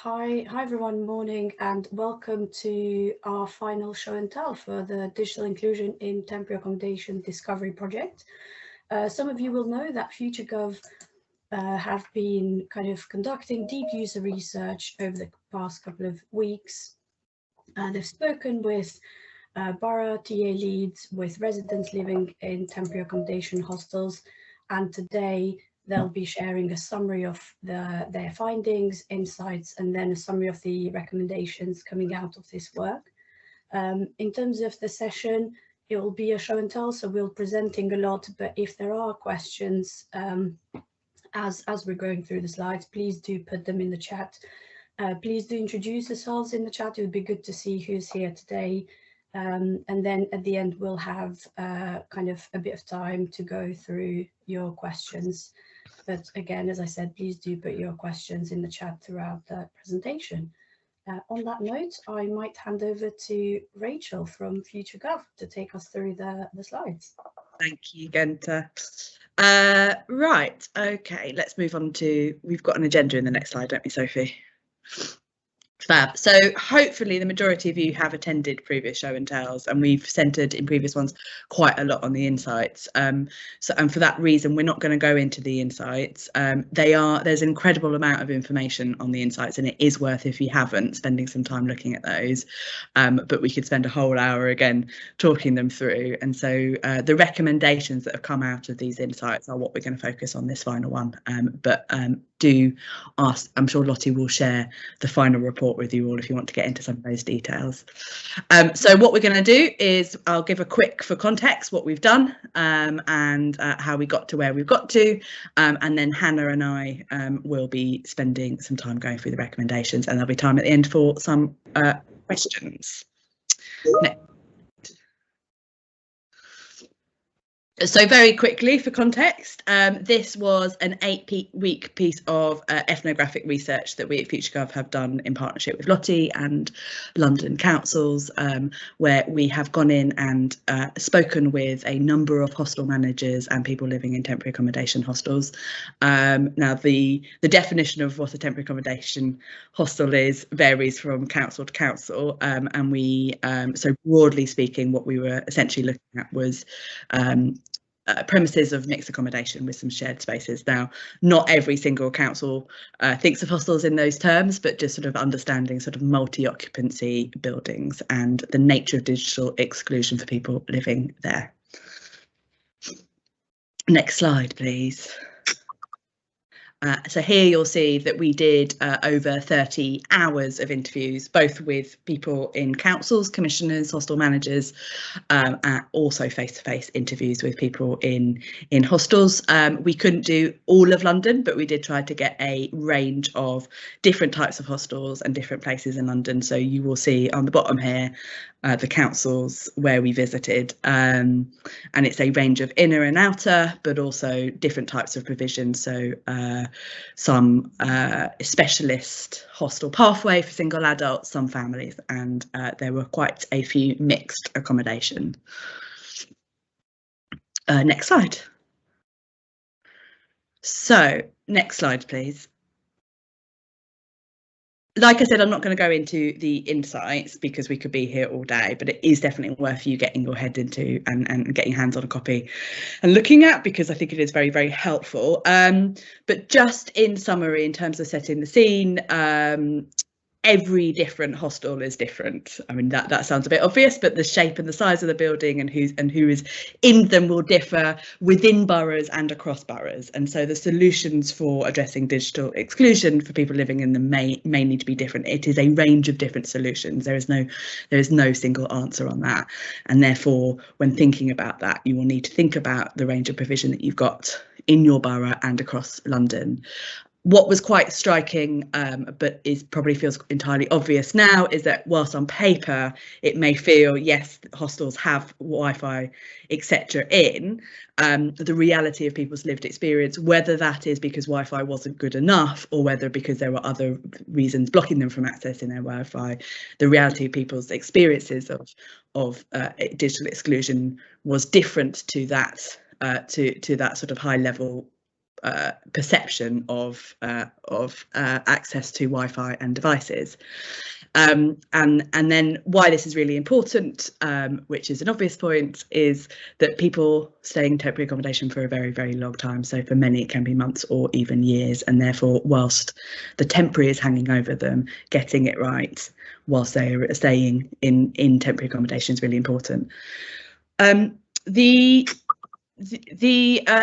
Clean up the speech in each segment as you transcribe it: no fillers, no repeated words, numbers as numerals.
Hi everyone, morning and welcome to our final show and tell for the Digital Inclusion in Temporary Accommodation Discovery Project. Some of you will know that FutureGov have been kind of conducting deep user research over the past couple of weeks. They've spoken with borough TA leads, with residents living in temporary accommodation hostels, and today they'll be sharing a summary of their findings, insights, and then a summary of the recommendations coming out of this work. In terms of the session, it will be a show and tell, so we'll be presenting a lot, but if there are questions as we're going through the slides, please do put them in the chat. Please do introduce yourselves in the chat. It would be good to see who's here today. And then at the end, we'll have kind of a bit of time to go through your questions. But again, as I said, please do put your questions in the chat throughout the presentation. On that note, I might hand over to Rachel from FutureGov to take us through the slides. Thank you, Genta. Right, okay, let's move on to, we've got an agenda in the next slide, don't we, Sophie? Fab. So hopefully the majority of you have attended previous show and tells, and we've centred in previous ones quite a lot on the insights. And for that reason, we're not going to go into the insights. There's an incredible amount of information on the insights, and it is worth, if you haven't, spending some time looking at those. But we could spend a whole hour again talking them through. And so the recommendations that have come out of these insights are what we're going to focus on this final one. Do ask, I'm sure Lottie will share the final report with you all if you want to get into some of those details. So what we're going to do is I'll give a quick, for context, what we've done and how we got to where we've got to, and then Hannah and I will be spending some time going through the recommendations, and there'll be time at the end for some questions. Next. So very quickly, for context, this was an 8-week piece of ethnographic research that we at FutureGov have done in partnership with Lottie and London councils, where we have gone in and spoken with a number of hostel managers and people living in temporary accommodation hostels. Now, the definition of what a temporary accommodation hostel is varies from council to council, and we, so broadly speaking, what we were essentially looking at was premises of mixed accommodation with some shared spaces. Now, not every single council thinks of hostels in those terms, but just sort of understanding sort of multi-occupancy buildings and the nature of digital exclusion for people living there. Next slide, please. So here you'll see that we did over 30 hours of interviews, both with people in councils, commissioners, hostel managers, and also face-to-face interviews with people in hostels. We couldn't do all of London, but we did try to get a range of different types of hostels and different places in London. So you will see on the bottom here the councils where we visited, and it's a range of inner and outer, but also different types of provision. So some specialist hostel pathway for single adults, some families, and there were quite a few mixed accommodation. Next slide. So next slide, please. Like I said, I'm not going to go into the insights because we could be here all day, but it is definitely worth you getting your head into and getting your hands on a copy and looking at, because I think it is very, very helpful. But just in summary, in terms of setting the scene, every different hostel is different. I mean, that sounds a bit obvious, but the shape and the size of the building and who is in them will differ within boroughs and across boroughs. And so the solutions for addressing digital exclusion for people living in them may need to be different. It is a range of different solutions. There is no single answer on that. And therefore, when thinking about that, you will need to think about the range of provision that you've got in your borough and across London. What was quite striking, but probably feels entirely obvious now, is that whilst on paper it may feel, yes, hostels have Wi-Fi, etc. in, the reality of people's lived experience, whether that is because Wi-Fi wasn't good enough or whether because there were other reasons blocking them from accessing their Wi-Fi, the reality of people's experiences of digital exclusion was different to that, to that sort of high level perception of access to Wi-Fi and devices. And then why this is really important, which is an obvious point, is that people stay in temporary accommodation for a very, very long time. So for many, it can be months or even years. And therefore, whilst the temporary is hanging over them, getting it right whilst they are staying in temporary accommodation is really important. The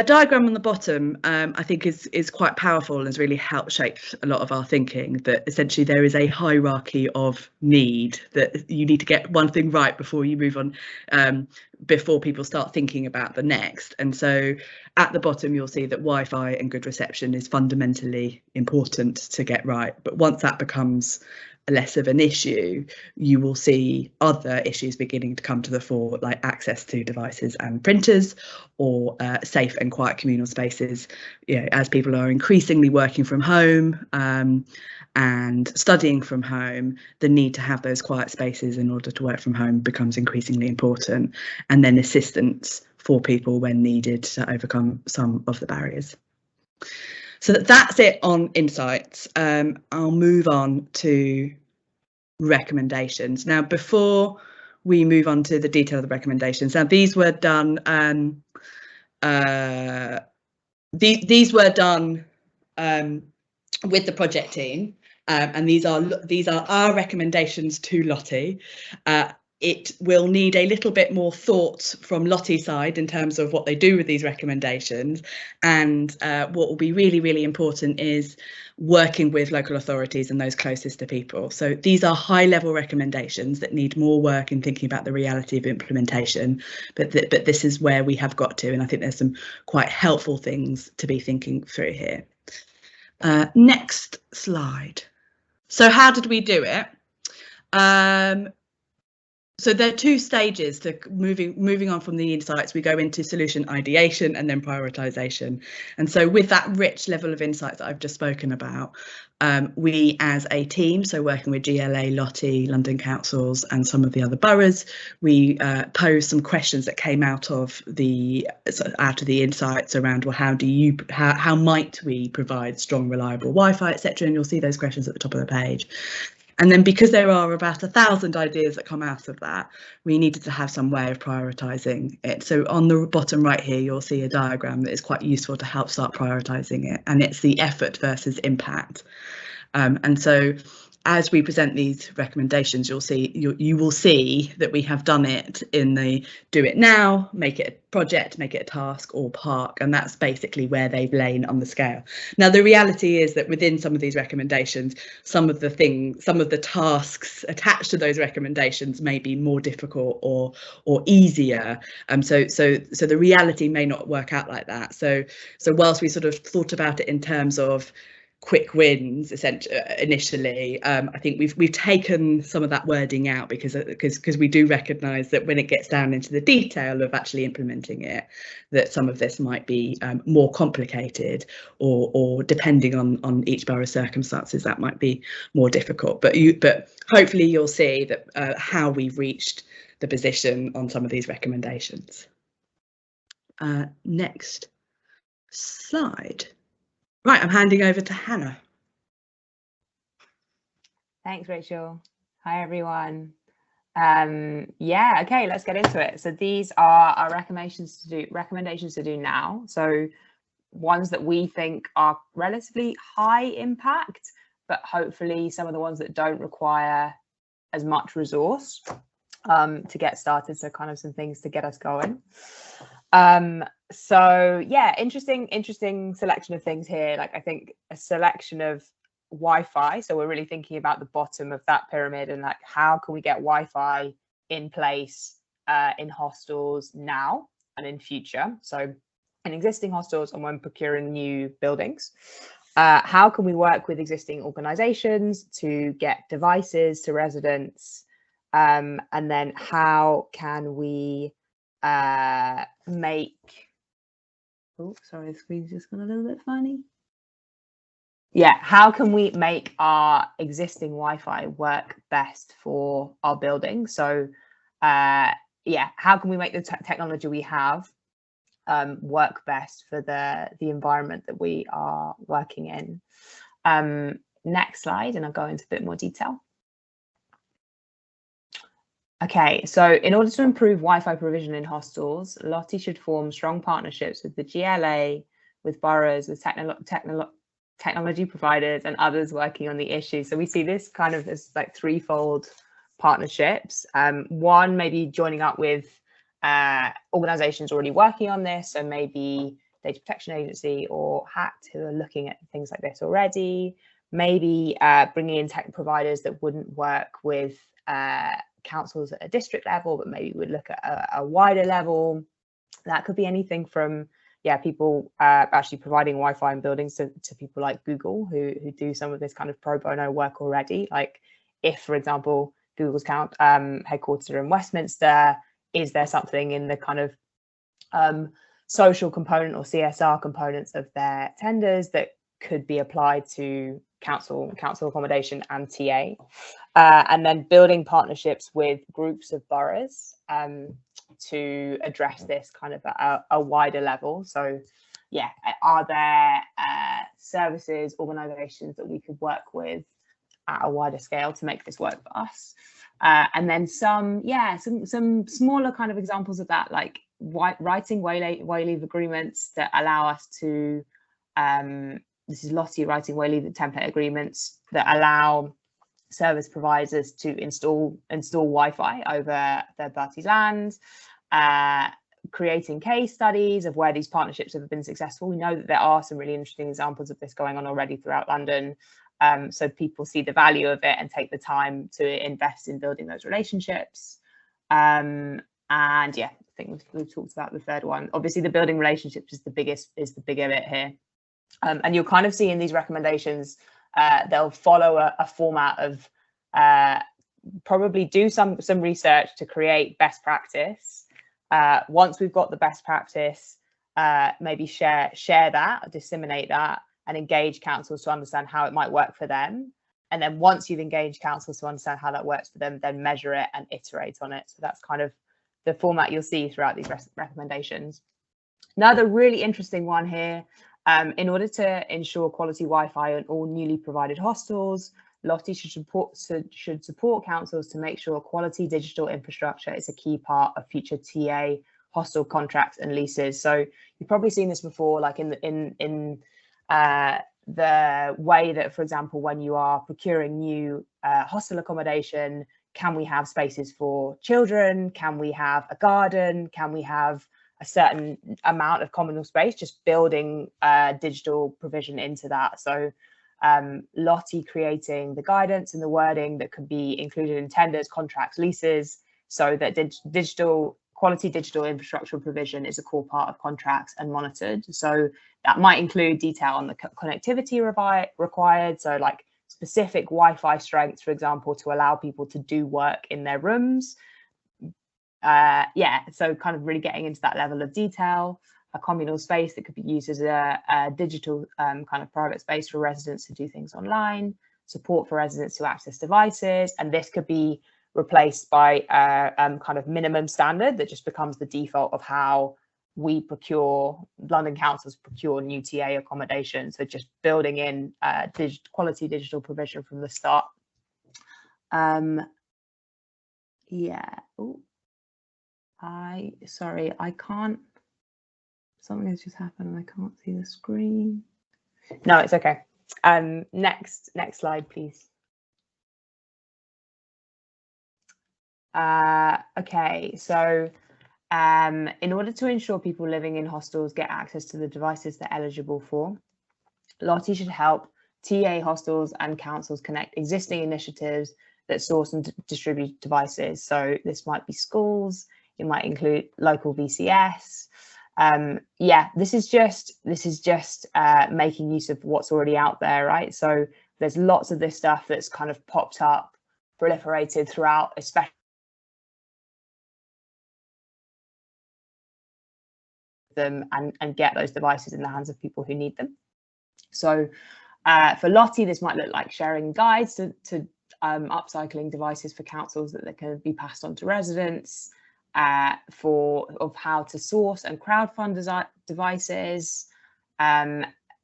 diagram on the bottom, I think, is quite powerful and has really helped shape a lot of our thinking, that essentially there is a hierarchy of need, that you need to get one thing right before you move on, before people start thinking about the next. And so at the bottom, you'll see that Wi-Fi and good reception is fundamentally important to get right. But once that becomes less of an issue, you will see other issues beginning to come to the fore, like access to devices and printers, or safe and quiet communal spaces. You know, as people are increasingly working from home and studying from home, the need to have those quiet spaces in order to work from home becomes increasingly important, and then assistance for people when needed to overcome some of the barriers. So that's it on insights. I'll move on to recommendations. Now, before we move on to the detail of the recommendations, now these were done. These were done with the project team, and these are our recommendations to Lottie. It will need a little bit more thought from Lottie's side in terms of what they do with these recommendations, and what will be really, really important is working with local authorities and those closest to people. So these are high-level recommendations that need more work in thinking about the reality of implementation, but this is where we have got to, and I think there's some quite helpful things to be thinking through here. Next slide. So how did we do it? So there are two stages to moving on from the insights. We go into solution ideation and then prioritisation. And so with that rich level of insights that I've just spoken about, we as a team, so working with GLA, Lottie, London councils and some of the other boroughs, we posed some questions that came out of the insights around, well, how might we provide strong, reliable Wi-Fi, etc. And you'll see those questions at the top of the page. And then, because there are about 1,000 ideas that come out of that, we needed to have some way of prioritising it. So on the bottom right here, you'll see a diagram that is quite useful to help start prioritising it. And it's the effort versus impact. And so as we present these recommendations, you will see that we have done it in the do it now, make it a project, make it a task, or park, and that's basically where they've lain on the scale. Now, the reality is that within some of these recommendations, some of the tasks attached to those recommendations may be more difficult or easier. So the reality may not work out like that. So whilst we sort of thought about it in terms of quick wins initially, I think we've taken some of that wording out because we do recognise that when it gets down into the detail of actually implementing it, that some of this might be more complicated, or depending on each borough's circumstances, that might be more difficult. But hopefully you'll see that how we've reached the position on some of these recommendations. Next slide. Right, I'm handing over to Hannah. Thanks, Rachel. Hi, everyone. Yeah, okay, let's get into it. So these are our recommendations to do now. So ones that we think are relatively high impact, but hopefully some of the ones that don't require as much resource to get started. So kind of some things to get us going. So yeah, interesting selection of things here. Like, I think a selection of Wi-Fi. So we're really thinking about the bottom of that pyramid, and like, how can we get Wi-Fi in place in hostels now and in future? So in existing hostels and when procuring new buildings. How can we work with existing organisations to get devices to residents? And then how can we make, oh, sorry, the screen's just gone a little bit funny. Yeah, how can we make our existing Wi-Fi work best for our building? So yeah, how can we make the technology we have work best for the environment that we are working in. Next slide, and I'll go into a bit more detail. Okay, so in order to improve Wi-Fi provision in hostels, Lottie should form strong partnerships with the GLA, with boroughs, with technology providers and others working on the issue. So we see this kind of as like threefold partnerships. One, maybe joining up with organizations already working on this, so maybe Data Protection Agency or HACT, who are looking at things like this already. Maybe bringing in tech providers that wouldn't work with councils at a district level, but maybe would look at a wider level. That could be anything from people actually providing Wi-Fi in buildings to people like Google, who do some of this kind of pro bono work already. Like if, for example, Google's headquarters are in Westminster, is there something in the kind of social component or CSR components of their tenders that could be applied to council accommodation and TA? And then building partnerships with groups of boroughs to address this kind of at a wider level. So yeah, are there services, organizations that we could work with at a wider scale to make this work for us? And then some smaller kind of examples of that, like writing way-leave agreements that allow us to, this is Lottie writing way-leave template agreements that allow service providers to install Wi-Fi over third-party land, creating case studies of where these partnerships have been successful. We know that there are some really interesting examples of this going on already throughout London. So people see the value of it and take the time to invest in building those relationships. And yeah, I think we've talked about the third one. Obviously, the building relationships is the bigger bit here. And you'll kind of see in these recommendations, they'll follow a format of probably do some research to create best practice. Once we've got the best practice, maybe share that, disseminate that, and engage councils to understand how it might work for them. And then once you've engaged councils to understand how that works for them, then measure it and iterate on it. So that's kind of the format you'll see throughout these recommendations. Another really interesting one here, in order to ensure quality Wi-Fi on all newly provided hostels, Lottie should support councils to make sure quality digital infrastructure is a key part of future TA hostel contracts and leases. So you've probably seen this before, like in the way that, for example, when you are procuring new hostel accommodation, can we have spaces for children? Can we have a garden? Can we have a certain amount of communal space? Just building digital provision into that. So Lottie creating the guidance and the wording that could be included in tenders, contracts, leases, so that quality digital infrastructure provision is a core part of contracts and monitored. So that might include detail on the connectivity required. So like specific Wi-Fi strengths, for example, to allow people to do work in their rooms. So kind of really getting into that level of detail. A communal space that could be used as a digital kind of private space for residents to do things online, support for residents to access devices, and this could be replaced by a kind of minimum standard that just becomes the default of how London councils procure new TA accommodation. So just building in quality digital provision from the start. Sorry, I can't. Something has just happened and I can't see the screen. No, it's okay. Next slide, please. Okay, so in order to ensure people living in hostels get access to the devices they're eligible for, Lottie should help TA hostels and councils connect existing initiatives that source and distribute devices. So this might be schools, it might include local VCS. This is just making use of what's already out there, right? So there's lots of this stuff that's kind of popped up, proliferated throughout, especially them and get those devices in the hands of people who need them. So for Lottie, this might look like sharing guides to upcycling devices for councils that they can be passed on to residents. of how to source and crowdfund devices,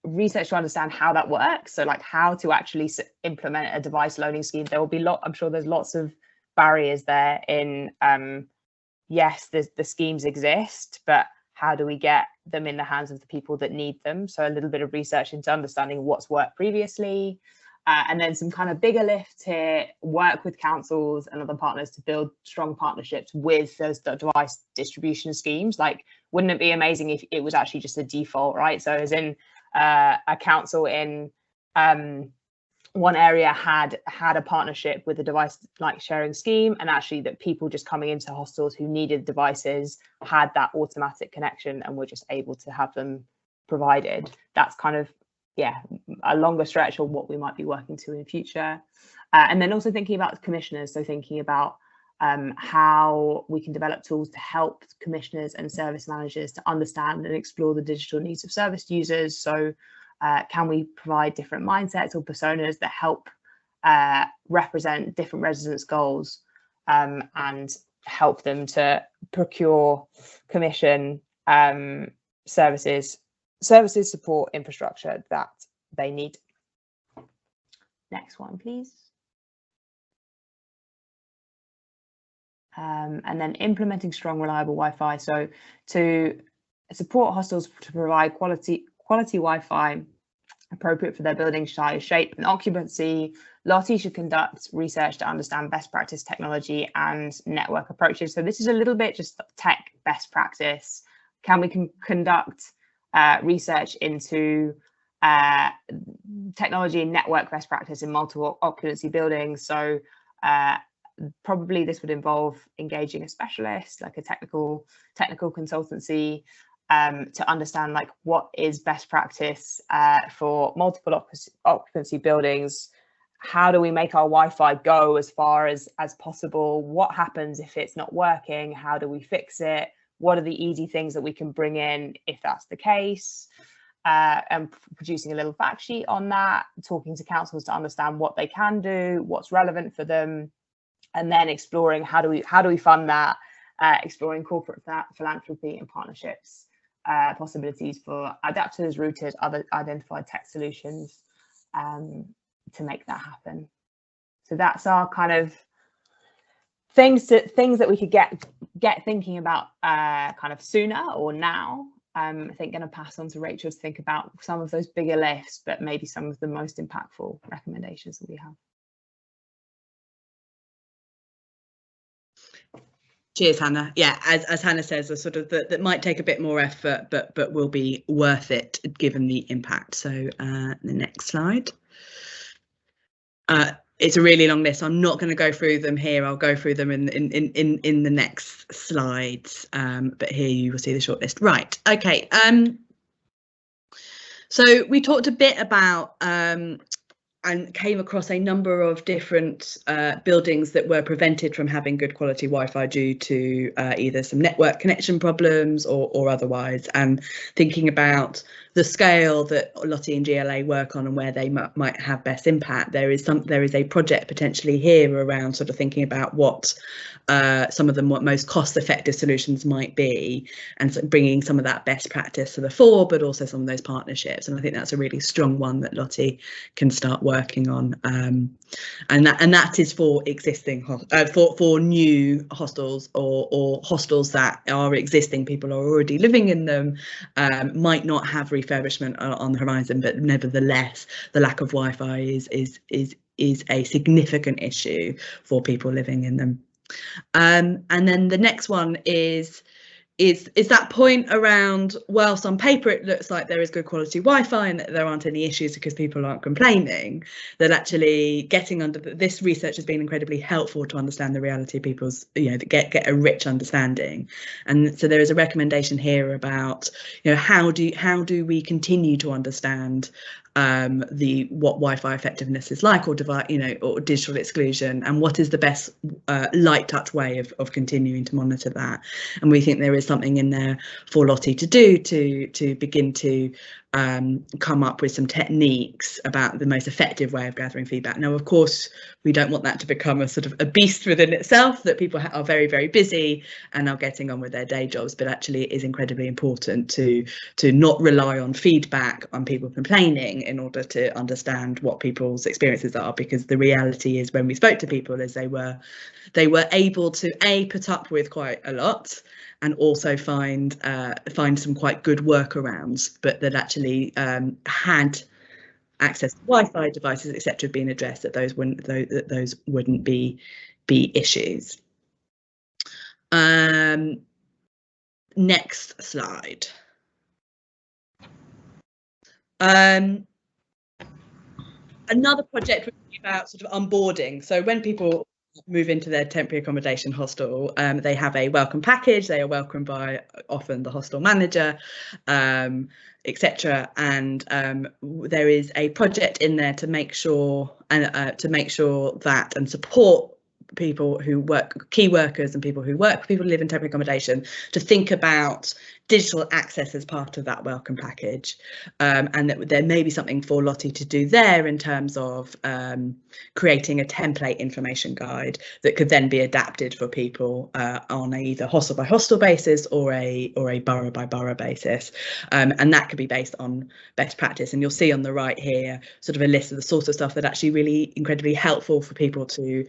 research to understand how that works. So like how to actually implement a device loaning scheme. There will be I'm sure there's lots of barriers there in, yes, the schemes exist, but how do we get them in the hands of the people that need them? So a little bit of research into understanding what's worked previously. And then some kind of bigger lifts here, work with councils and other partners to build strong partnerships with those device distribution schemes. Like, wouldn't it be amazing if it was actually just a default, right? So as in a council in one area had a partnership with a device like sharing scheme, and actually that people just coming into hostels who needed devices had that automatic connection and were just able to have them provided. That's kind of, yeah, a longer stretch of what we might be working to in future. And then also thinking about commissioners, so thinking about how we can develop tools to help commissioners and service managers to understand and explore the digital needs of service users. So can we provide different mindsets or personas that help represent different residents' goals and help them to procure, commission services, support, infrastructure that they need. Next one, please. And then implementing strong, reliable Wi-Fi. So to support hostels to provide quality Wi-Fi appropriate for their building size, shape and occupancy, Lottie should conduct research to understand best practice technology and network approaches. So this is a little bit just tech best practice. Can we conduct research into technology and network best practice in multiple occupancy buildings? So probably this would involve engaging a specialist, like a technical consultancy, to understand like what is best practice for multiple occupancy buildings. How do we make our Wi-Fi go as far as possible? What happens if it's not working? How do we fix it? What are the easy things that we can bring in if that's the case? And producing a little fact sheet on that, talking to councils to understand what they can do, what's relevant for them, and then exploring how do we fund that, exploring corporate philanthropy and partnerships, possibilities for adapters, routers, other identified tech solutions to make that happen. So that's our kind of things that we could get thinking about kind of sooner or now. I think going to pass on to Rachel to think about some of those bigger lifts, but maybe some of the most impactful recommendations that we have. Cheers, Hannah. Yeah, as Hannah says, a sort of that might take a bit more effort, but will be worth it given the impact. So the next slide. It's a really long list. I'm not going to go through them here. I'll go through them in the next slides. But here you will see the short list. Right. Okay. So we talked a bit about and came across a number of different buildings that were prevented from having good quality Wi-Fi due to either some network connection problems or otherwise, and thinking about the scale that Lottie and GLA work on and where they might have best impact. There is a project potentially here around sort of thinking about what some of the most cost-effective solutions might be, and so bringing some of that best practice to the fore, but also some of those partnerships. And I think that's a really strong one that Lottie can start working on, and that is for existing for new hostels or hostels that are existing. People are already living in them, might not have refurbishment on the horizon, but nevertheless, the lack of Wi-Fi is a significant issue for people living in them. And then the next one is that point around, whilst on paper it looks like there is good quality Wi-Fi and that there aren't any issues because people aren't complaining, that actually getting under this research has been incredibly helpful to understand the reality of people's, get a rich understanding. And so there is a recommendation here about, how do we continue to understand what Wi-Fi effectiveness is like, or or digital exclusion, and what is the best light touch way of continuing to monitor that. And we think there is something in there for Lottie to do to begin to come up with some techniques about the most effective way of gathering feedback. Now, of course, we don't want that to become a sort of a beast within itself, that people are very, very busy and are getting on with their day jobs, but actually it is incredibly important to not rely on feedback on people complaining in order to understand what people's experiences are, because the reality is when we spoke to people is they were able to put up with quite a lot, and also find some quite good workarounds, but that actually had access to Wi-Fi devices, etc., being addressed, that those wouldn't be issues. Next slide. Another project would be about sort of onboarding. So when people move into their temporary accommodation hostel, they have a welcome package. They are welcomed by often the hostel manager, etc. And there is a project in there to make sure that and support people who work, key workers and people who live in temporary accommodation, to think about digital access as part of that welcome package, and that there may be something for Lottie to do there in terms of creating a template information guide that could then be adapted for people on a either hostel by hostel basis or a borough by borough basis, and that could be based on best practice. And you'll see on the right here sort of a list of the sort of stuff that actually really incredibly helpful for people to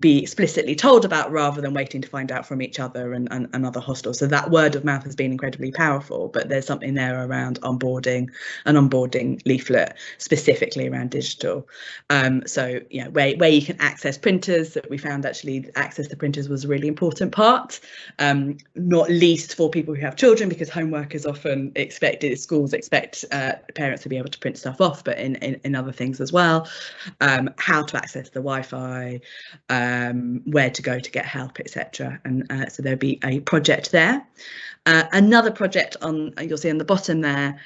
be explicitly told about, rather than waiting to find out from each other and other hostels. So that word of mouth has been incredibly powerful, but there's something there around onboarding, an onboarding leaflet specifically around digital. So where you can access printers, that we found actually access to printers was a really important part, not least for people who have children, because homework is often expected, schools expect parents to be able to print stuff off, but in other things as well. How to access the Wi-Fi, where to go to get help, etc. And so there'll be a project there. Another project you'll see on the bottom there,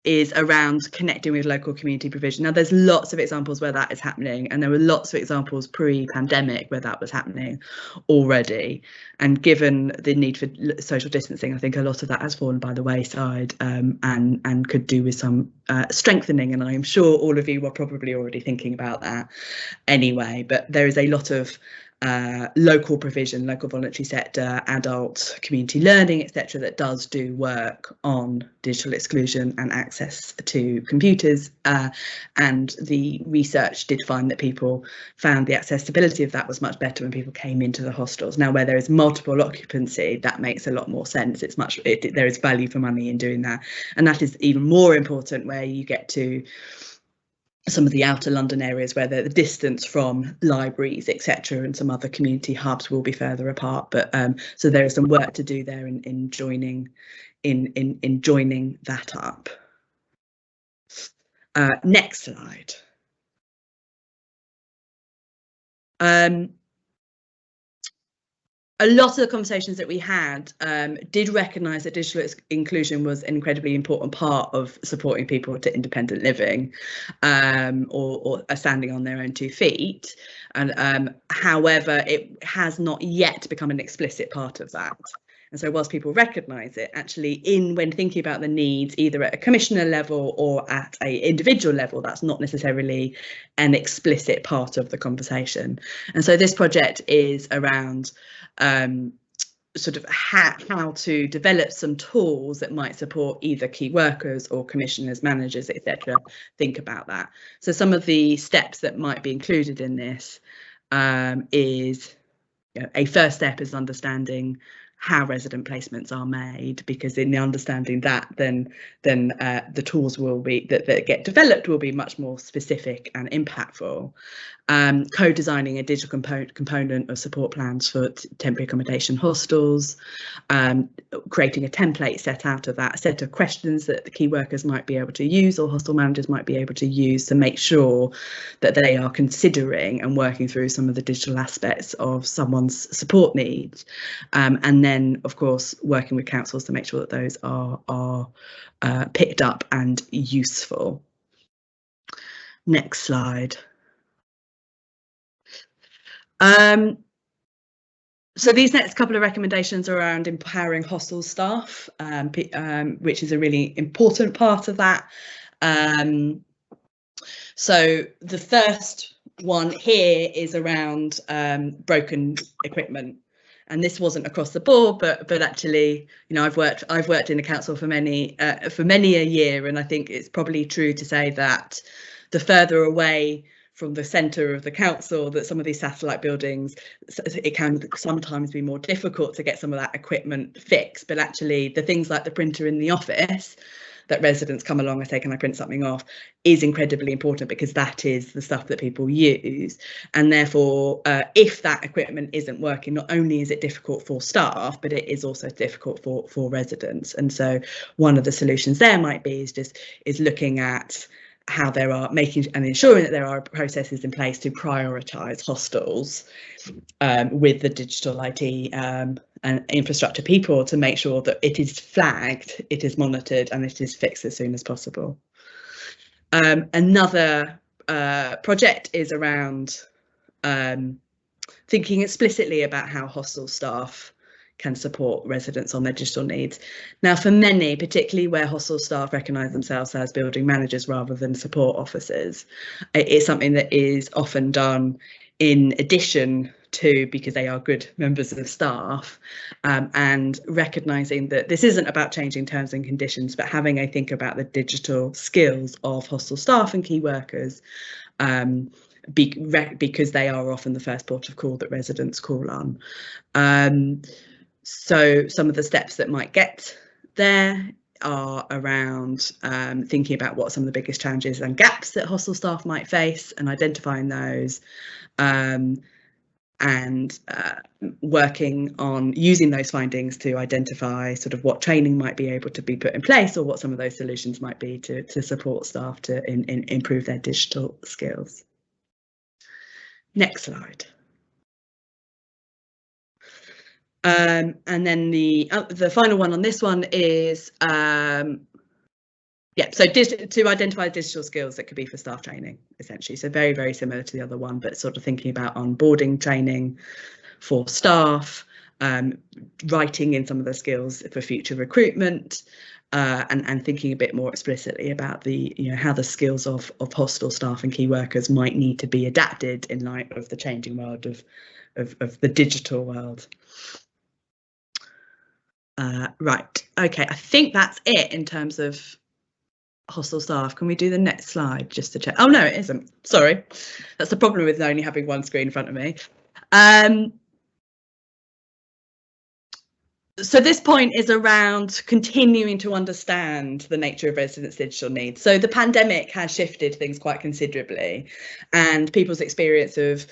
is around connecting with local community provision. Now, there's lots of examples where that is happening, and there were lots of examples pre-pandemic where that was happening already. And given the need for social distancing, I think a lot of that has fallen by the wayside, and could do with some strengthening. And I am sure all of you were probably already thinking about that anyway. But there is a lot of local provision, local voluntary sector, adult community learning, etc., that does do work on digital exclusion and access to computers, and the research did find that people found the accessibility of that was much better when people came into the hostels. Now, where there is multiple occupancy, that makes a lot more sense. There is value for money in doing that, and that is even more important where you get to some of the outer London areas where the distance from libraries, etc., and some other community hubs will be further apart. But so there is some work to do there in joining that up. Next slide. A lot of the conversations that we had did recognise that digital inclusion was an incredibly important part of supporting people to independent living, or standing on their own 2 feet. And however, it has not yet become an explicit part of that. And so whilst people recognise it, actually when thinking about the needs, either at a commissioner level or at an individual level, that's not necessarily an explicit part of the conversation. And so this project is around sort of how to develop some tools that might support either key workers or commissioners, managers, etc. Think about that. So some of the steps that might be included in this is, a first step is understanding how resident placements are made, because in the understanding that, then the tools will be that get developed will be much more specific and impactful. Co-designing a digital component of support plans for temporary accommodation hostels, creating a template set out of that, a set of questions that the key workers might be able to use or hostel managers might be able to use to make sure that they are considering and working through some of the digital aspects of someone's support needs, and then of course working with councils to make sure that those are picked up and useful. Next slide. So these next couple of recommendations are around empowering hostel staff, which is a really important part of that. So the first one here is around broken equipment, and this wasn't across the board, but actually, you know, I've worked in a council for many a year, and I think it's probably true to say that the further away from the centre of the council that some of these satellite buildings, it can sometimes be more difficult to get some of that equipment fixed. But actually, the things like the printer in the office that residents come along and say, can I print something off, is incredibly important, because that is the stuff that people use. And therefore, if that equipment isn't working, not only is it difficult for staff, but it is also difficult for residents. And so one of the solutions there might be is looking at how there are making and ensuring that there are processes in place to prioritise hostels with the digital IT and infrastructure people, to make sure that it is flagged, it is monitored, and it is fixed as soon as possible. Another project is around thinking explicitly about how hostel staff can support residents on their digital needs. Now, for many, particularly where hostel staff recognise themselves as building managers rather than support officers, it is something that is often done in addition to, because they are good members of staff, and recognising that this isn't about changing terms and conditions, but having a think about the digital skills of hostel staff and key workers, because they are often the first port of call that residents call on. So some of the steps that might get there are around thinking about what some of the biggest challenges and gaps that hostel staff might face, and identifying those, and working on using those findings to identify sort of what training might be able to be put in place, or what some of those solutions might be to support staff to improve their digital skills. Next slide. And then the final one on this one is so to identify digital skills that could be for staff training, essentially. So very, very similar to the other one, but sort of thinking about onboarding training for staff, writing in some of the skills for future recruitment, and thinking a bit more explicitly about the, you know, how the skills of hostel staff and key workers might need to be adapted in light of the changing world of the digital world. Right, okay, I think that's it in terms of hostel staff. Can we do the next slide just to check? Oh no, it isn't, sorry. That's the problem with only having one screen in front of me. So this point is around continuing to understand the nature of residents' digital needs. So the pandemic has shifted things quite considerably, and people's experience of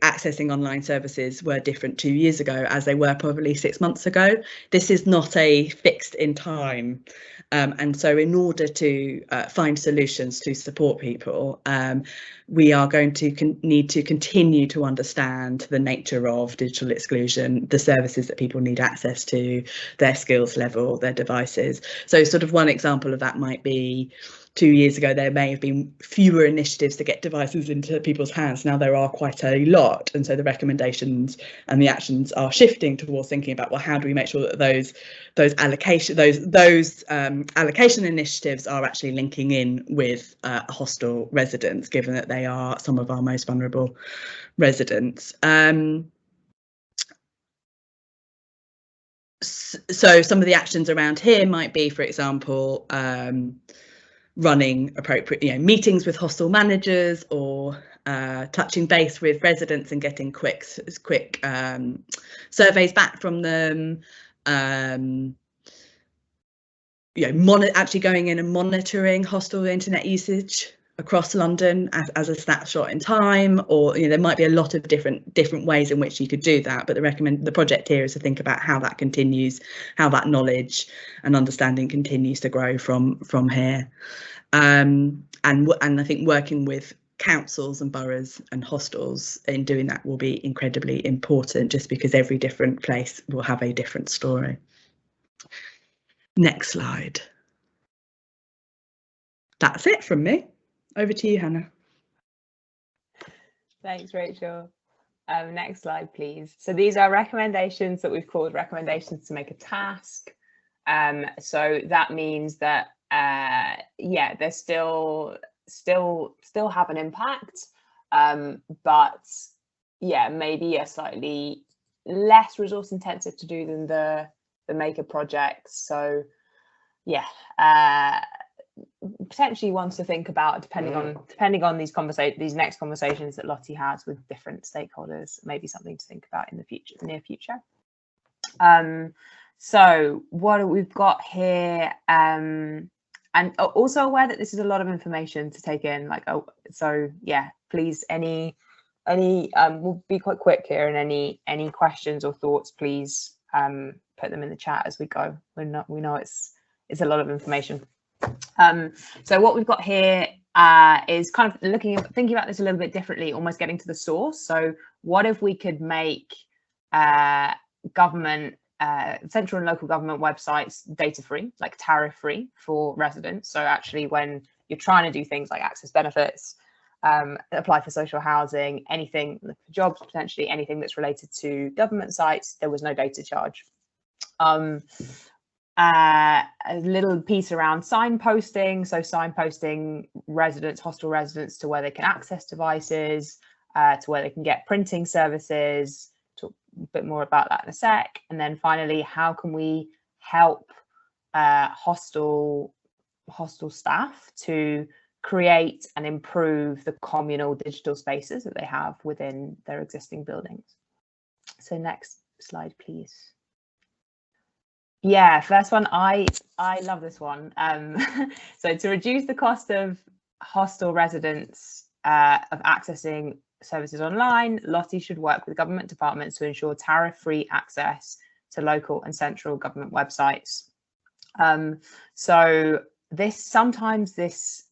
accessing online services were different 2 years ago as they were probably 6 months ago. This is not a fixed in time. And so in order to find solutions to support people, we are going to need to continue to understand the nature of digital exclusion, the services that people need access to, their skills level, their devices. So sort of one example of that might be 2 years ago, there may have been fewer initiatives to get devices into people's hands. Now there are quite a lot. And so the recommendations and the actions are shifting towards thinking about, well, how do we make sure that those allocation initiatives are actually linking in with hostel residents, given that they are some of our most vulnerable residents. So some of the actions around here might be, for example, running appropriate, meetings with hostel managers, or touching base with residents and getting quick surveys back from them. Actually going in and monitoring hostel internet usage across London as a snapshot in time, or there might be a lot of different ways in which you could do that. But the project here is to think about how that continues, how that knowledge and understanding continues to grow from here. And I think working with councils and boroughs and hostels in doing that will be incredibly important, just because every different place will have a different story. Next slide. That's it from me. Over to you, Hannah. Thanks, Rachel. Next slide, please. So these are recommendations that we've called recommendations to make a task. So that means that yeah, they're still have an impact, but yeah, maybe a slightly less resource intensive to do than the maker projects. So yeah, potentially ones to think about depending on these next conversations that Lottie has with different stakeholders. Maybe something to think about in the near future. So what we've got here, and also aware that this is a lot of information to take in. Like, oh, so yeah, please, any we'll be quite quick here, and any questions or thoughts, please put them in the chat as we go. We know it's a lot of information. So what we've got here is kind of thinking about this a little bit differently, almost getting to the source. So what if we could make government, central and local government websites data free, like tariff free for residents? So actually when you're trying to do things like access benefits, apply for social housing, anything for jobs, potentially anything that's related to government sites, there was no data charge. A little piece around signposting, so signposting hostel residents to where they can access devices, to where they can get printing services. Talk a bit more about that in a sec. And then finally, how can we help hostel staff to create and improve the communal digital spaces that they have within their existing buildings? So next slide, please. Yeah, first one, I love this one. So to reduce the cost of hostel residents of accessing services online, Lottie should work with government departments to ensure tariff-free access to local and central government websites. So sometimes this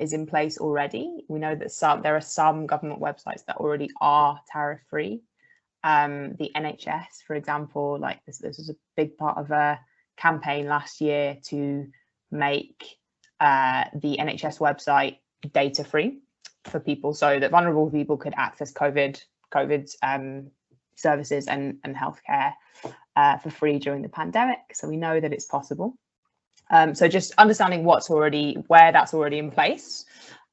is in place already. We know that there are some government websites that already are tariff-free. The NHS, for example, like this is a big part of a campaign last year to make the NHS website data free for people, so that vulnerable people could access COVID services and healthcare for free during the pandemic. So we know that it's possible. So just understanding where that's already in place,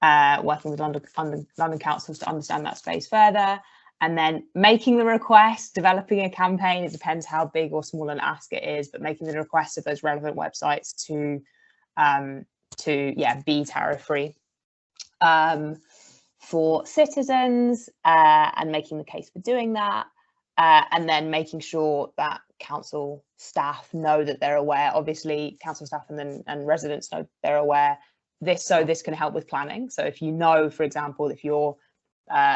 working with London councils to understand that space further. And then making the request, developing a campaign. It depends how big or small an ask it is, but making the request of those relevant websites to be tariff free for citizens, and making the case for doing that, and then making sure that council staff know that they're aware. Obviously, council staff and residents know they're aware. This can help with planning. So if you know, for example, if you're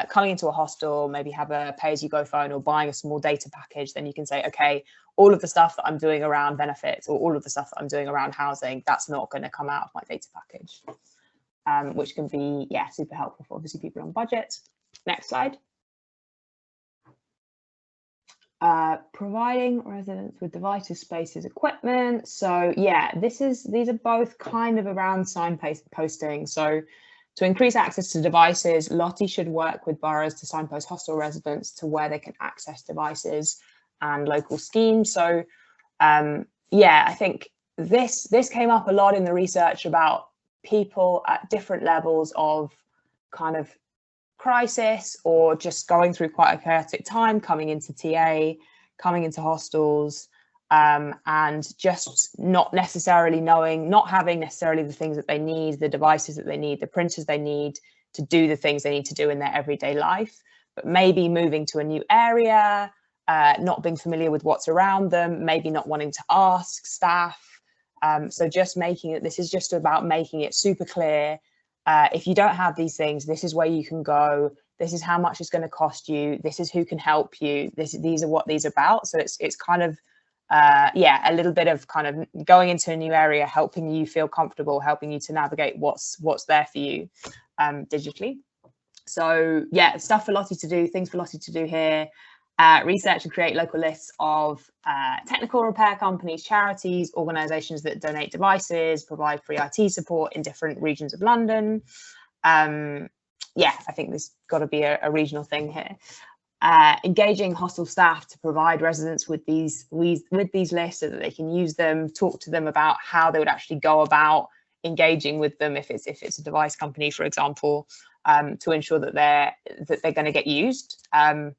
coming into a hostel, maybe have a pay-as-you-go phone or buying a small data package, then you can say, okay, all of the stuff that I'm doing around benefits or all of the stuff that I'm doing around housing, that's not going to come out of my data package, which can be, yeah, super helpful for obviously people on budget. Next slide. Providing residents with devices, spaces, equipment. So yeah, these are both kind of around signposting. So to increase access to devices, Lottie should work with boroughs to signpost hostel residents to where they can access devices and local schemes. So yeah, I think this came up a lot in the research about people at different levels of kind of crisis or just going through quite a chaotic time, coming into TA, coming into hostels, and just not necessarily not having necessarily the things that they need, the devices that they need, the printers they need to do the things they need to do in their everyday life, but maybe moving to a new area, not being familiar with what's around them, maybe not wanting to ask staff. So just this is just about making it super clear. If you don't have these things, this is where you can go. This is how much it's going to cost you. This is who can help you. These are what these are about. So it's kind of, yeah, a little bit of kind of going into a new area, helping you feel comfortable, helping you to navigate what's there for you digitally. So yeah, stuff for Lottie to do, things for Lottie to do here. Research and create local lists of technical repair companies, charities, organisations that donate devices, provide free IT support in different regions of London. Yeah, I think there's got to be a regional thing here. engaging hostel staff to provide residents with these lists so that they can use them, talk to them about how they would actually go about engaging with them if it's a device company, for example, to ensure that they're going to get used. And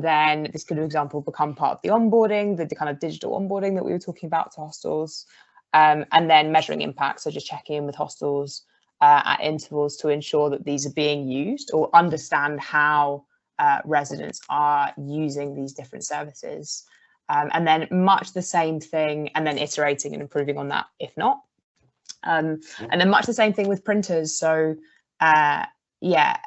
then this could, for example, become part of the onboarding, the kind of digital onboarding that we were talking about to hostels, and then measuring impact. So just checking in with hostels at intervals to ensure that these are being used, or understand how residents are using these different services. And then much the same thing, and then iterating and improving on that if not. And then much the same thing with printers. So yeah,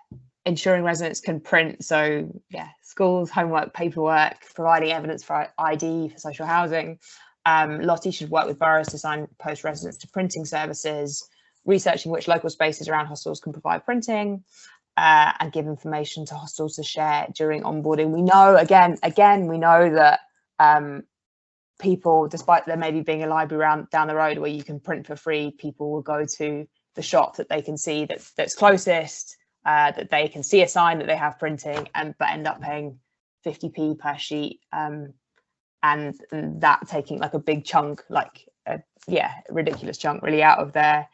ensuring residents can print. So yeah, schools, homework, paperwork, providing evidence for ID for social housing. Lottie should work with boroughs to signpost residents to printing services, researching which local spaces around hostels can provide printing, and give information to hostels to share during onboarding. We know, again, we know that people, despite there maybe being a library down the road where you can print for free, people will go to the shop that they can see that's closest, that they can see a sign that they have printing, but end up paying 50p per sheet, and that taking like a big chunk, like a ridiculous chunk really out of their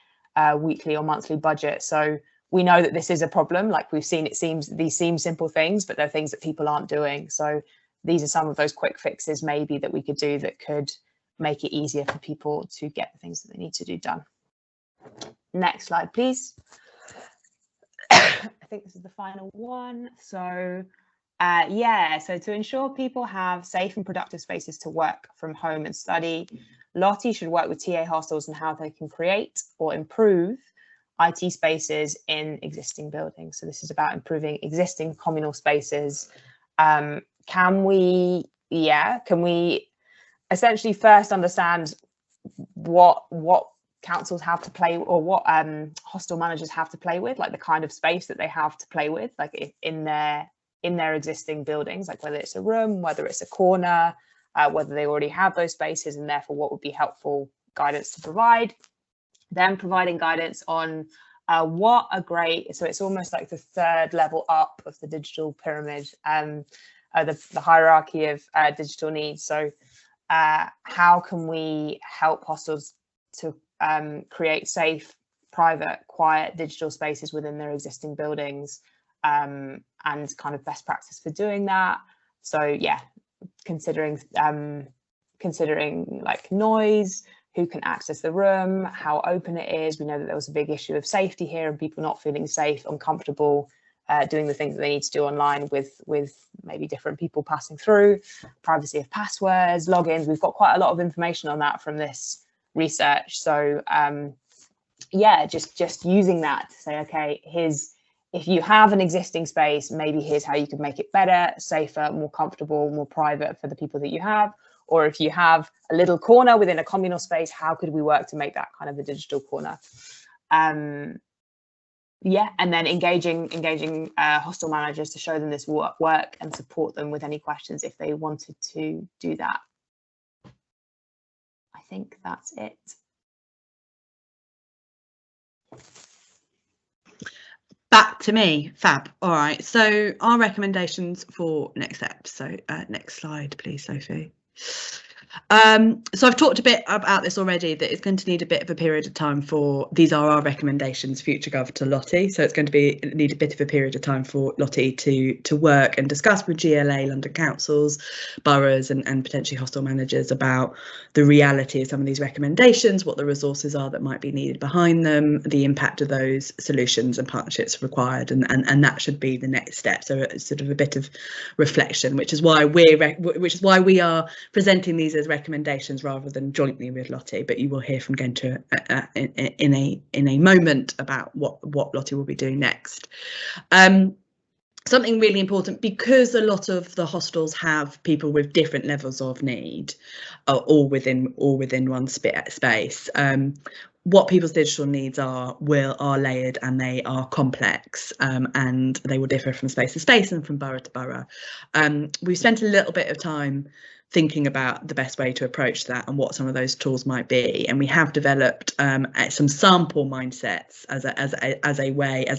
weekly or monthly budget. So we know that this is a problem. Like we've seen, these seem simple things, but they're things that people aren't doing. So these are some of those quick fixes maybe that we could do that could make it easier for people to get the things that they need to do done. Next slide, please. I think this is the final one. So so to ensure people have safe and productive spaces to work from home and study, Lottie should work with TA hostels on how they can create or improve IT spaces in existing buildings. So this is about improving existing communal spaces. Can we essentially first understand what councils have to play, or what hostel managers have to play with, like the kind of space that they have to play with, like in their existing buildings, like whether it's a room, whether it's a corner, whether they already have those spaces, and therefore what would be helpful guidance to provide. Then providing guidance on what a great, so it's almost like the third level up of the digital pyramid, the hierarchy of digital needs. So how can we help hostels to create safe, private, quiet digital spaces within their existing buildings, and kind of best practice for doing that. So yeah, considering like noise, who can access the room, how open it is. We know that there was a big issue of safety here and people not feeling safe, uncomfortable, doing the things that they need to do online with maybe different people passing through, privacy of passwords, logins. We've got quite a lot of information on that from this research. So yeah, just using that to say, okay, if you have an existing space, maybe here's how you could make it better, safer, more comfortable, more private for the people that you have. Or if you have a little corner within a communal space, how could we work to make that kind of a digital corner? Yeah, and then engaging hostel managers to show them this work and support them with any questions if they wanted to do that. I think that's it. Back to me. Fab. All right. So our recommendations for next steps. So next slide, please, Sophie. So I've talked a bit about this already, that it's going to need a bit of a period of time for, these are our recommendations, Future Gov to Lottie. So it's going to need a bit of a period of time for Lottie to work and discuss with GLA, London councils, boroughs and potentially hostel managers about the reality of some of these recommendations, what the resources are that might be needed behind them, the impact of those solutions and partnerships required, and that should be the next step. So it's sort of a bit of reflection, which is why we are presenting these as recommendations rather than jointly with Lottie, but you will hear from Genta in a moment about what Lottie will be doing next. Something really important, because a lot of the hostels have people with different levels of need, all within one space. What people's digital needs are layered, and they are complex, and they will differ from space to space and from borough to borough. We've spent a little bit of time thinking about the best way to approach that and what some of those tools might be. And we have developed some sample mindsets as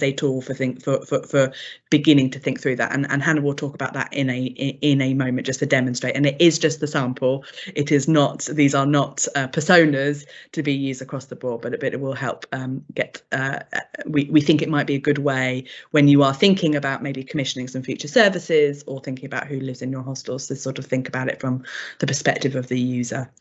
a tool for beginning to think through that. And Hannah will talk about that in a moment, just to demonstrate. And it is just the sample. It is not, these are not personas to be used across the board, but it will help we think it might be a good way when you are thinking about maybe commissioning some future services or thinking about who lives in your hostels, to sort of think about it from the perspective of the user.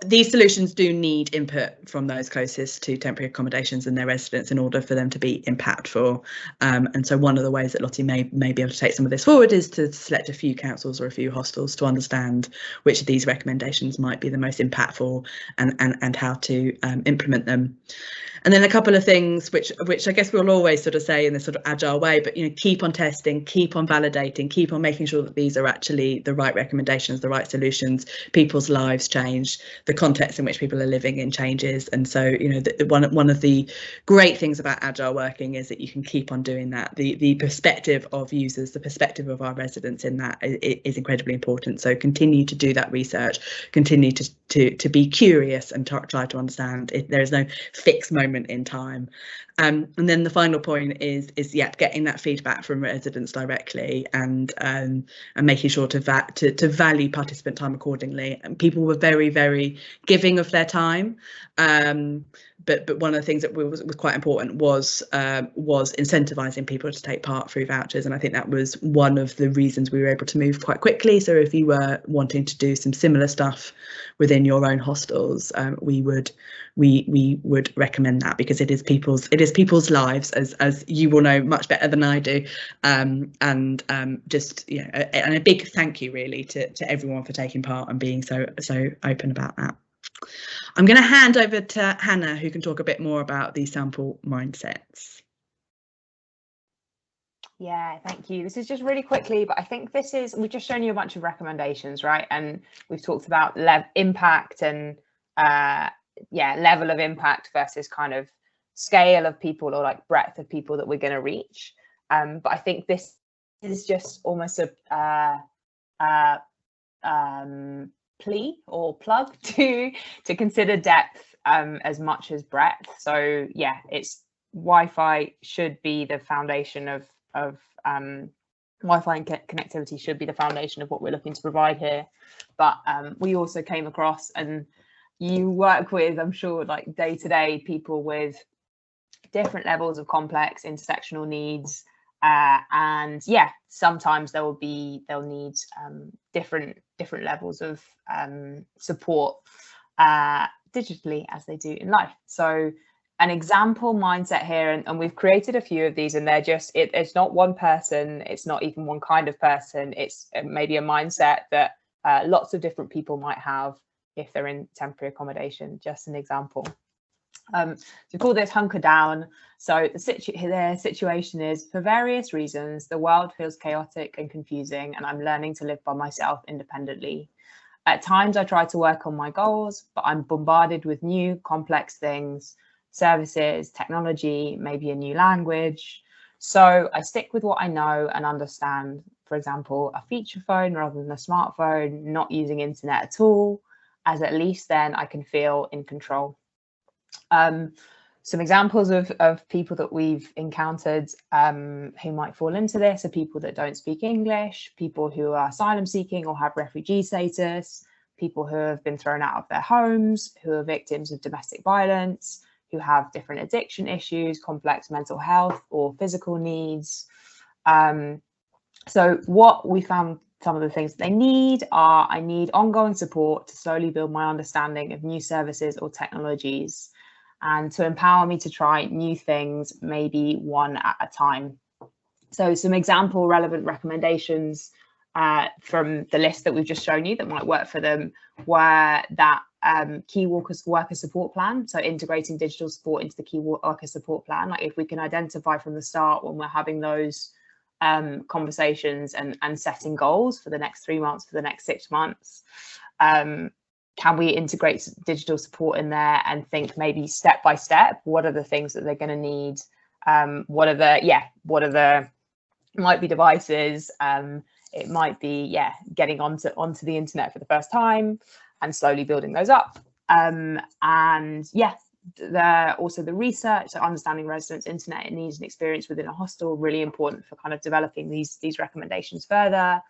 These solutions do need input from those closest to temporary accommodations and their residents in order for them to be impactful. And so one of the ways that Lottie may be able to take some of this forward is to select a few councils or a few hostels to understand which of these recommendations might be the most impactful and how to implement them. And then a couple of things which I guess we'll always sort of say in this sort of agile way, but keep on testing, keep on validating, keep on making sure that these are actually the right recommendations, the right solutions. People's lives change, the context in which people are living in changes, and so one of the great things about agile working is that you can keep on doing that. The perspective of users, the perspective of our residents in that is incredibly important. So continue to do that research, continue to be curious and try to understand. There is no fixed moment in time. And then the final point is getting that feedback from residents directly and making sure to value participant time accordingly. And people were very, very giving of their time. But one of the things that was quite important was incentivizing people to take part through vouchers, and I think that was one of the reasons we were able to move quite quickly. So if you were wanting to do some similar stuff within your own hostels, we would recommend that, because it is people's lives, as you will know much better than I do, and a big thank you really to everyone for taking part and being so open about that. I'm going to hand over to Hannah, who can talk a bit more about these sample mindsets. Yeah, thank you. This is just really quickly, but I think we've just shown you a bunch of recommendations, right? And we've talked about impact and level of impact versus kind of scale of people, or like breadth of people that we're going to reach. But I think this is just almost a plea or plug to consider depth as much as breadth. So yeah, it's Wi-Fi should be the foundation of Wi-Fi and connectivity should be the foundation of what we're looking to provide here. But we also came across, and you work with, I'm sure, like day to day people with different levels of complex intersectional needs, and yeah, sometimes they'll need different levels of support digitally as they do in life. So an example mindset here, and we've created a few of these, and they're just it's not one person, it's not even one kind of person, it's maybe a mindset that lots of different people might have if they're in temporary accommodation. Just an example. So we call this hunker down. So the situation is, for various reasons, the world feels chaotic and confusing, and I'm learning to live by myself independently. At times I try to work on my goals, but I'm bombarded with new complex things, services, technology, maybe a new language. So I stick with what I know and understand. For example, a feature phone rather than a smartphone, not using internet at all, as at least then I can feel in control. Some examples of people that we've encountered who might fall into this are people that don't speak English, people who are asylum seeking or have refugee status, people who have been thrown out of their homes, who are victims of domestic violence, who have different addiction issues, complex mental health or physical needs. So what we found, some of the things they need are, I need ongoing support to slowly build my understanding of new services or technologies, and to empower me to try new things, maybe one at a time. So some example relevant recommendations from the list that we've just shown you that might work for them were that key worker support plan. So integrating digital support into the key worker support plan. Like if we can identify from the start when we're having those conversations and setting goals for the next 3 months, for the next 6 months, can we integrate digital support in there and think maybe step by step, what are the things that they're going to need? What are the might be devices, It might be, yeah, getting onto the internet for the first time and slowly building those up. And yeah, also the research, so understanding residents' internet needs and experience within a hostel, really important for kind of developing these recommendations further.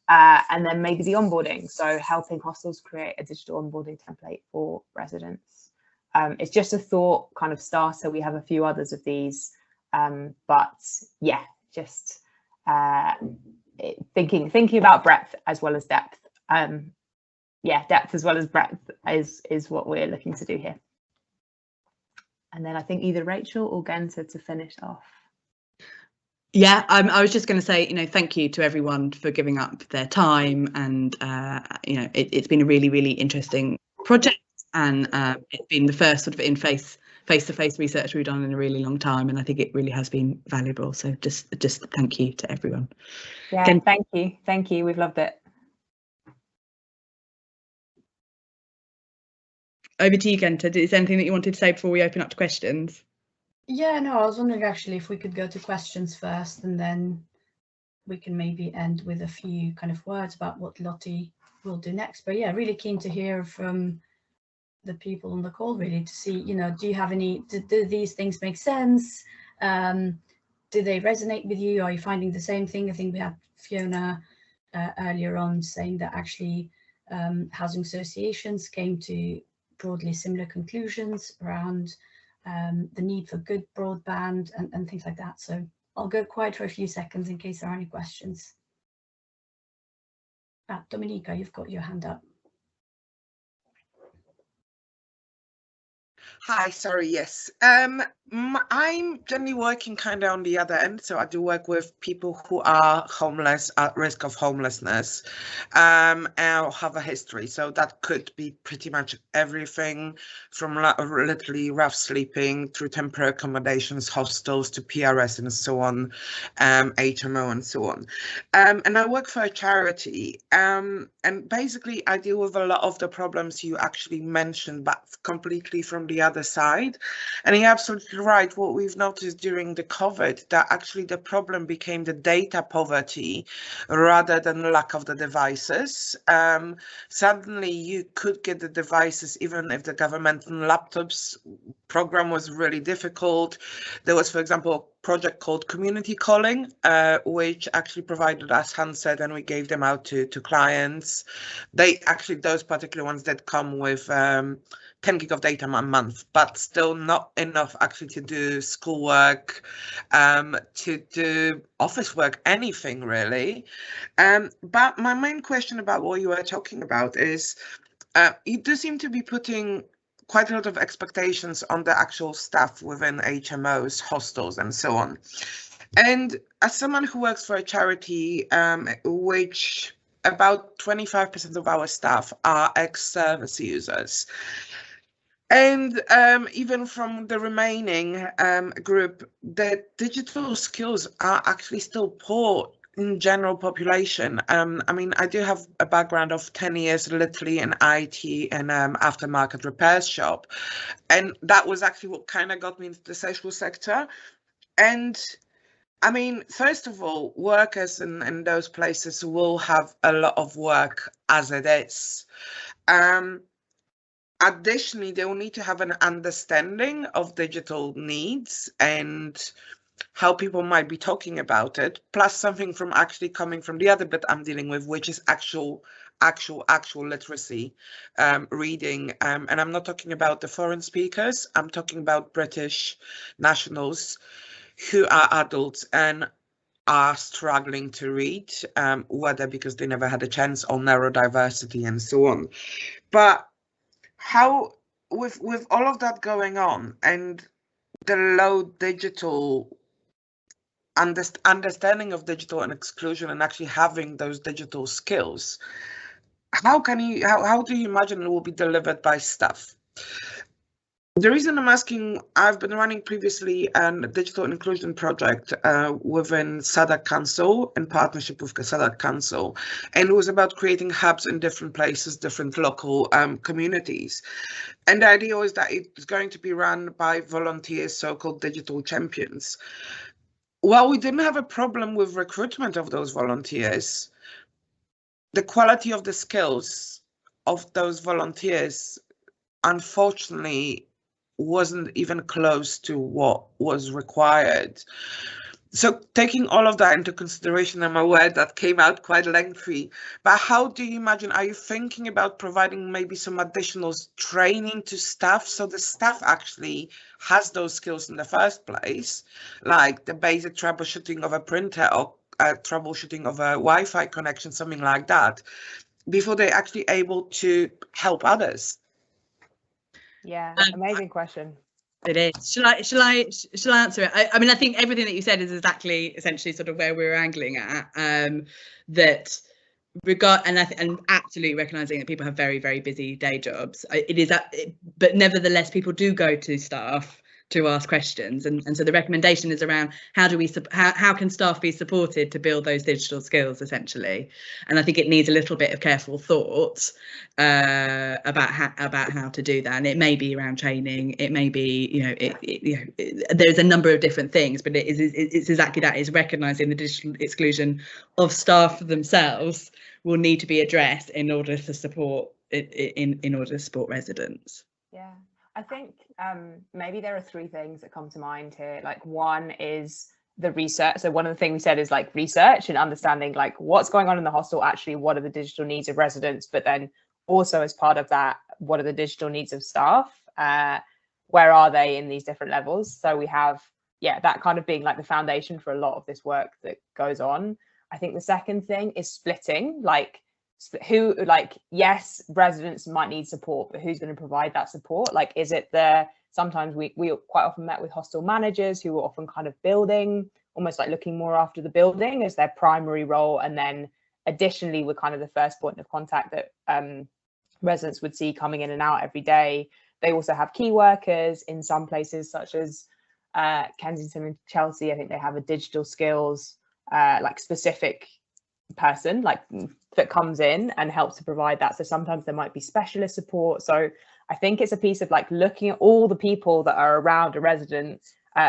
And then maybe the onboarding, so helping hostels create a digital onboarding template for residents. It's just a thought kind of starter. We have a few others of these, but yeah, just thinking about breadth as well as depth. Yeah, depth as well as breadth is what we're looking to do here. And then I think either Rachel or Genta to finish off. Yeah, I was just going to say, thank you to everyone for giving up their time, and it's been a really, really interesting project, and it's been the first sort of face-to-face research we've done in a really long time, and I think it really has been valuable. So just thank you to everyone. Yeah, thank you. We've loved it. Over to you, Genta. Is there anything that you wanted to say before we open up to questions? Yeah, no, I was wondering actually if we could go to questions first, and then we can maybe end with a few kind of words about what Lottie will do next. But yeah, really keen to hear from the people on the call, really, to see, do you have any, do these things make sense? Do they resonate with you? Are you finding the same thing? I think we had Fiona earlier on saying that actually housing associations came to broadly similar conclusions around the need for good broadband and things like that. So I'll go quiet for a few seconds in case there are any questions. Dominika, you've got your hand up. Hi, sorry, yes. I'm generally working kind of on the other end. So I do work with people who are homeless, at risk of homelessness, and have a history. So that could be pretty much everything from literally rough sleeping through temporary accommodations, hostels to PRS and so on, HMO and so on. And I work for a charity, and basically I deal with a lot of the problems you actually mentioned, but completely from the other side. And you're absolutely right. What we've noticed during the COVID, that actually the problem became the data poverty rather than the lack of the devices. Suddenly you could get the devices even if the governmental laptops program was really difficult. There was, for example, a project called Community Calling, which actually provided us handset, and we gave them out to clients. Those particular ones that come with 10 gig of data a month, but still not enough actually to do schoolwork, to do office work, anything really. But my main question about what you were talking about is you do seem to be putting quite a lot of expectations on the actual staff within HMOs, hostels, and so on. And as someone who works for a charity, which about 25% of our staff are ex-service users, and even from the remaining group, the digital skills are actually still poor in general population. I mean, I do have a background of 10 years literally in IT and aftermarket repairs shop. And that was actually what kind of got me into the social sector. And I mean, first of all, workers in those places will have a lot of work as it is. Additionally, they will need to have an understanding of digital needs and how people might be talking about it, plus something from actually coming from the other bit I'm dealing with, which is actual literacy, reading. And I'm not talking about the foreign speakers. I'm talking about British nationals who are adults and are struggling to read, whether because they never had a chance or neurodiversity and so on. But how, with all of that going on and the low digital understanding of digital and exclusion and actually having those digital skills, how do you imagine it will be delivered by staff? The reason I'm asking, I've been running previously a digital inclusion project within Sadak Council in partnership with Sadak Council, and it was about creating hubs in different places, different local communities. And the idea was that it's going to be run by volunteers, so-called digital champions. Well, we didn't have a problem with recruitment of those volunteers. the quality of the skills of those volunteers, unfortunately, wasn't even close to what was required. So taking all of that into consideration, I'm aware that came out quite lengthy, but how do you imagine, are you thinking about providing maybe some additional training to staff so the staff actually has those skills in the first place, like the basic troubleshooting of a printer or troubleshooting of a Wi-Fi connection, something like that, before they're actually able to help others? Yeah, amazing question. It is. Shall I answer it? I mean, I think everything that you said is exactly, essentially, sort of where we're angling at. That and absolutely recognizing that people have very, very busy day jobs. It is that, but nevertheless, people do go to staff to ask questions, and so the recommendation is around how can staff be supported to build those digital skills, essentially. And I think it needs a little bit of careful thought about how to do that. And it may be around training, it may be, there's a number of different things, but it's exactly that, is recognizing the digital exclusion of staff themselves will need to be addressed in order to support residents. Yeah, I think maybe there are three things that come to mind here. Like, one is the research. So one of the things we said is like research and understanding like what's going on in the hostel, actually, what are the digital needs of residents, but then also as part of that, what are the digital needs of staff? Where are they in these different levels? So we have, that kind of being like the foundation for a lot of this work that goes on. I think the second thing is splitting, yes, residents might need support, but who's going to provide that support? Like, is it sometimes we quite often met with hostel managers who were often kind of building, almost like looking more after the building as their primary role. And then additionally, we're kind of the first point of contact that residents would see coming in and out every day. They also have key workers in some places, such as Kensington and Chelsea. I think they have a digital skills specific person that comes in and helps to provide that. So sometimes there might be specialist support. So I think it's a piece of like looking at all the people that are around a resident,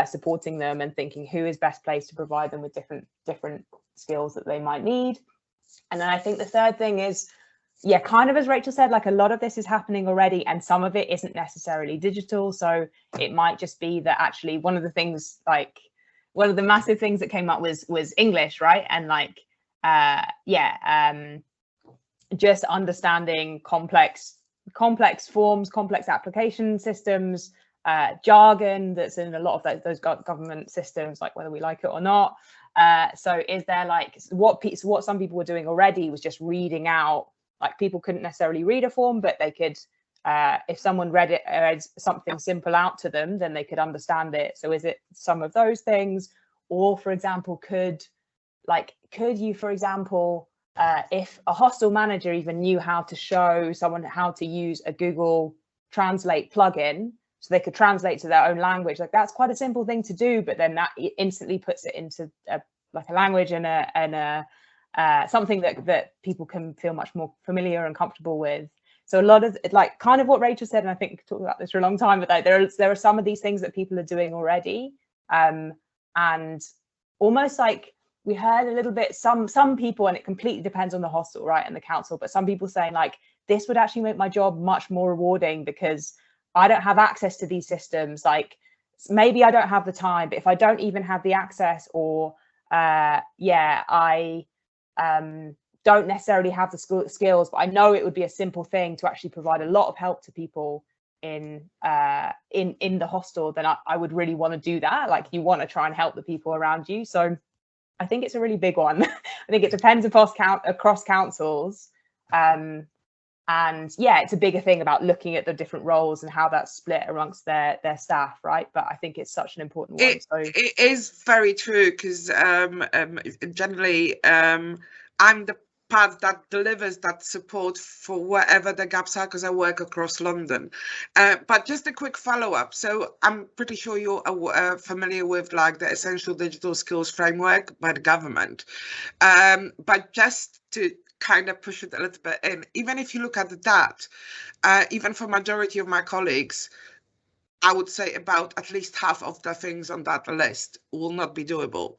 supporting them and thinking who is best placed to provide them with different skills that they might need. And then I think the third thing is, kind of as Rachel said, like a lot of this is happening already and some of it isn't necessarily digital. So it might just be that actually one of the massive things that came up was English, right? And just understanding complex forms, complex application systems, jargon that's in a lot of those government systems, like whether we like it or not. So is there what some people were doing already was just reading out, like people couldn't necessarily read a form, but they could, if someone read something simple out to them, then they could understand it. So is it some of those things? Or for example, could you, for example, if a hostel manager even knew how to show someone how to use a Google Translate plugin, so they could translate to their own language, like that's quite a simple thing to do, but then that instantly puts it into a language and something that people can feel much more familiar and comfortable with. So a lot of kind of what Rachel said, and I think we talked about this for a long time, but there are some of these things that people are doing already, and almost like we heard a little bit, some people, and it completely depends on the hostel, right, and the council, but some people saying like, this would actually make my job much more rewarding because I don't have access to these systems. Like maybe I don't have the time, but if I don't even have the access, or I don't necessarily have the skills, but I know it would be a simple thing to actually provide a lot of help to people in the hostel, then I would really want to do that. Like you want to try and help the people around you. So I think it's a really big one. I think it depends across councils. And it's a bigger thing about looking at the different roles and how that's split amongst their staff, right? But I think it's such an important one. It is very true, because generally I'm the part that delivers that support for wherever the gaps are, because I work across London. But just a quick follow-up. So I'm pretty sure you're familiar with the Essential Digital Skills Framework by the government. But just to kind of push it a little bit in, even if you look at that, even for majority of my colleagues, I would say about at least half of the things on that list will not be doable.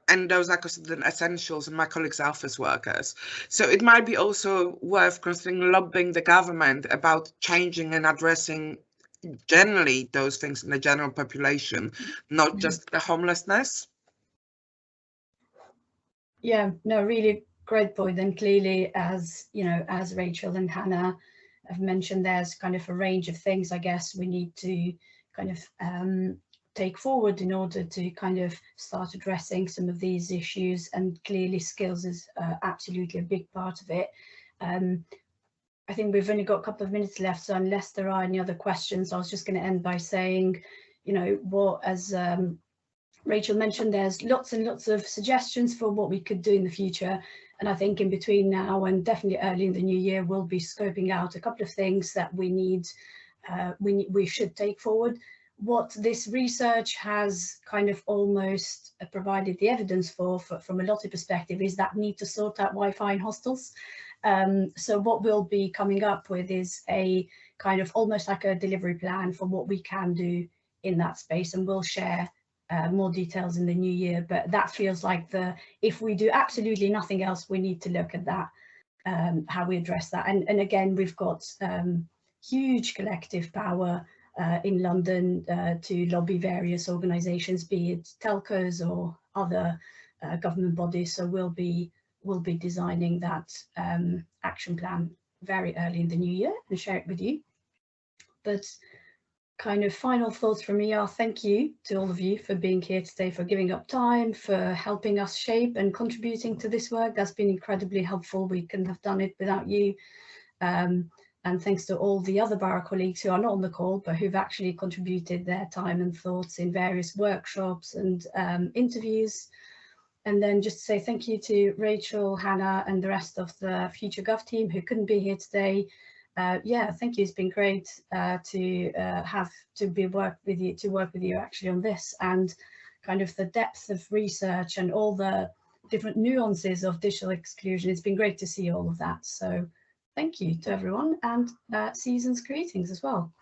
And those are considered essentials, and my colleagues are office workers. So it might be also worth considering lobbying the government about changing and addressing generally those things in the general population, not just the homelessness. Yeah, no, really great point. And clearly, as you know, as Rachel and Hannah have mentioned, there's kind of a range of things I guess we need to kind of take forward in order to kind of start addressing some of these issues, and clearly skills is absolutely a big part of it. I think we've only got a couple of minutes left, so unless there are any other questions, I was just going to end by saying, you know, what, as Rachel mentioned, there's lots and lots of suggestions for what we could do in the future, and I think in between now and definitely early in the new year, we'll be scoping out a couple of things that we need, we should take forward. What this research has kind of almost provided the evidence for from a Lottie perspective is that need to sort out Wi-Fi in hostels. So what we'll be coming up with is a kind of almost like a delivery plan for what we can do in that space, and we'll share more details in the new year. But that feels like if we do absolutely nothing else, we need to look at that, how we address that. And again, we've got huge collective power in London to lobby various organisations, be it telcos or other government bodies. So we'll be designing that action plan very early in the new year and share it with you. But kind of final thoughts from me are thank you to all of you for being here today, for giving up time, for helping us shape and contributing to this work. That's been incredibly helpful. We couldn't have done it without you. And thanks to all the other borough colleagues who are not on the call, but who've actually contributed their time and thoughts in various workshops and interviews. And then just to say thank you to Rachel, Hannah, and the rest of the Future Gov team who couldn't be here today. Yeah, thank you. It's been great to work with you actually on this, and kind of the depth of research and all the different nuances of digital exclusion. It's been great to see all of that. So thank you to everyone, and season's greetings as well.